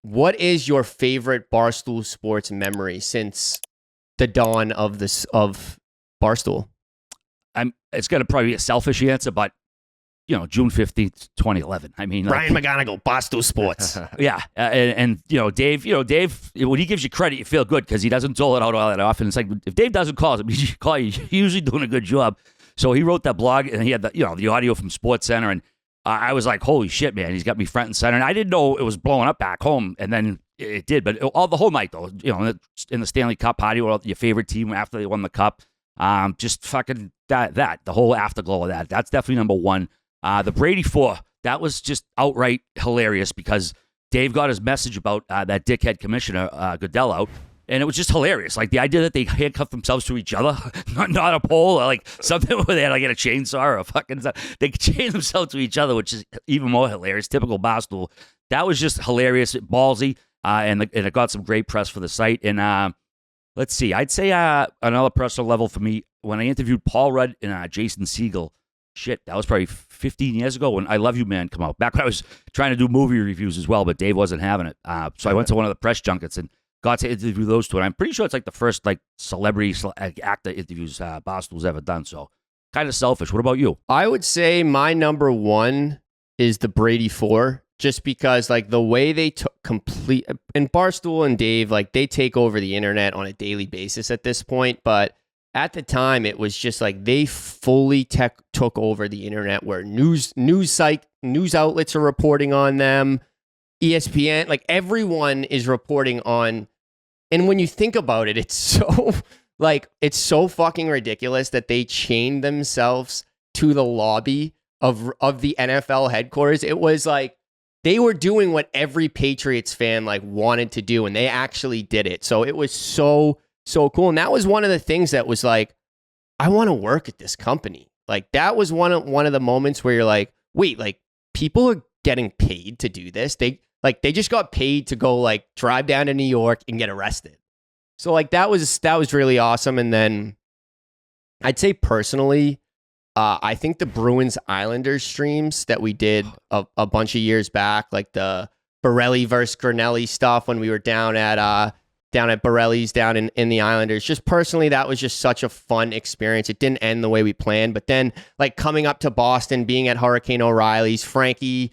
what is your favorite Barstool Sports memory since the dawn of Barstool? It's going to probably be a selfish answer, but June 15th, 2011. I mean, Ryan McGonigal, Barstool Sports. Yeah. And Dave, when he gives you credit, you feel good because he doesn't dole it out all that often. It's like, if Dave doesn't call him, he should call you. He's usually doing a good job. So he wrote that blog and he had the audio from Sports Center. And I was like, holy shit, man, he's got me front and center. And I didn't know it was blowing up back home. And then it did. But all the whole night, though, in the Stanley Cup party with your favorite team after they won the cup, just fucking the whole afterglow of that. That's definitely number one. The Brady Four, that was just outright hilarious because Dave got his message about that dickhead commissioner, Goodell, out, and it was just hilarious. Like the idea that they handcuffed themselves to each other, not a pole, or like something where they had to get a chainsaw or a fucking... They chained themselves to each other, which is even more hilarious. Typical Barstool. That was just hilarious, ballsy, and it got some great press for the site. And let's see, I'd say another personal level for me, when I interviewed Paul Rudd and Jason Segel, shit, that was probably 15 years ago when I Love You Man come out. Back when I was trying to do movie reviews as well, but Dave wasn't having it. So I went to one of the press junkets and got to interview those two. And I'm pretty sure it's like the first like celebrity actor interviews Barstool's ever done. So kind of selfish. What about you? I would say my number one is the Brady Four, just because like the way they complete, and Barstool and Dave, like they take over the internet on a daily basis at this point. But at the time, it was just like they fully took over the internet, where news outlets are reporting on them, ESPN, like everyone is reporting on. And when you think about it, it's so fucking ridiculous that they chained themselves to the lobby of the NFL headquarters. It was like they were doing what every Patriots fan like wanted to do, and they actually did it. So it was so cool. And that was one of the things that was like, I want to work at this company. Like that was one of the moments where you're like, wait, like people are getting paid to do this. They just got paid to go like drive down to New York and get arrested. So like that was really awesome. And then I'd say personally, I think the Bruins Islanders streams that we did a bunch of years back, like the Borelli versus Grinnelli stuff when we were down at Borelli's down in the Islanders. Just personally, that was just such a fun experience. It didn't end the way we planned, but then like coming up to Boston, being at Hurricane O'Reilly's, Frankie,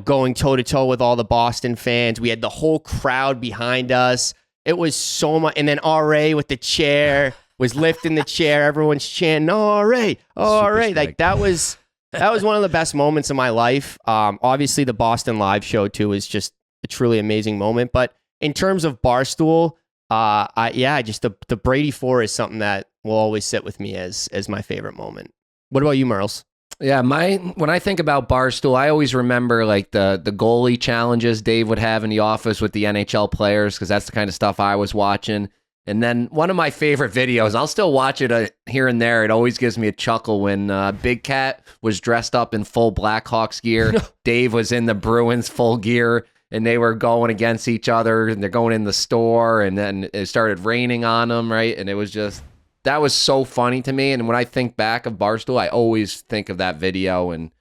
going toe to toe with all the Boston fans. We had the whole crowd behind us. It was so much. And then RA with the chair was lifting the chair. Everyone's chanting, RA. Like that was one of the best moments of my life. Obviously the Boston live show too is just a truly amazing moment. But in terms of Barstool, just the Brady Four is something that will always sit with me as my favorite moment. What about you, Murls? Yeah, when I think about Barstool, I always remember like the goalie challenges Dave would have in the office with the NHL players, because that's the kind of stuff I was watching. And then one of my favorite videos, I'll still watch it here and there. It always gives me a chuckle when Big Cat was dressed up in full Blackhawks gear. Dave was in the Bruins full gear, and they were going against each other, and they're going in the store, and then it started raining on them, right? And it was just... that was so funny to me. And when I think back of Barstool, I always think of that video. And,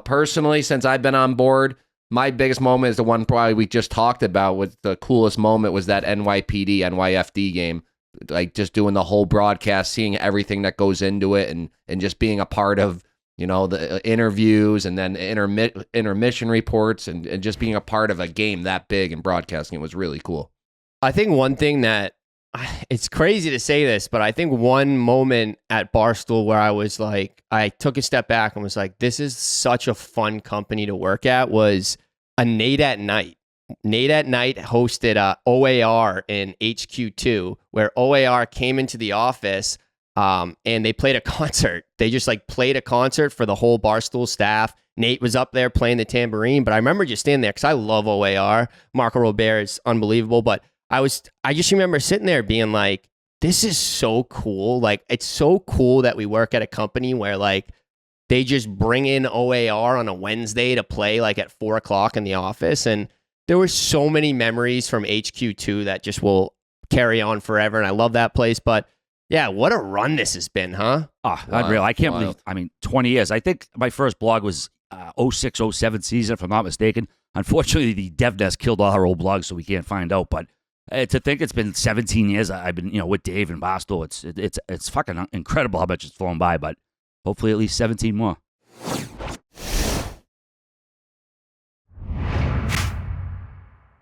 personally, since I've been on board, my biggest moment is the one probably we just talked about. With the coolest moment was that NYPD, NYFD game. Like just doing the whole broadcast, seeing everything that goes into it, and just being a part of, the interviews and then intermission reports and just being a part of a game that big and broadcasting. It was really cool. I think one thing that, it's crazy to say this, but I think one moment at Barstool where I was like, I took a step back and was like, this is such a fun company to work at, was a Nate at Night. Nate at Night hosted OAR in HQ2, where OAR came into the office and they played a concert. They just like played a concert for the whole Barstool staff. Nate was up there playing the tambourine, but I remember just standing there because I love OAR. Marco Robert is unbelievable, but I just remember sitting there being like, this is so cool. Like, it's so cool that we work at a company where like they just bring in OAR on a Wednesday to play like at 4:00 in the office. And there were so many memories from HQ2 that just will carry on forever. And I love that place. But yeah, what a run this has been, huh? Oh, unreal. I can't believe, 20 years. I think my first blog was 06, 07 season, if I'm not mistaken. Unfortunately, the DevNest killed all our old blogs, so we can't find out. But to think it's been 17 years I've been, with Dave and Barstool, it's fucking incredible how much it's flown by. But hopefully at least 17 more.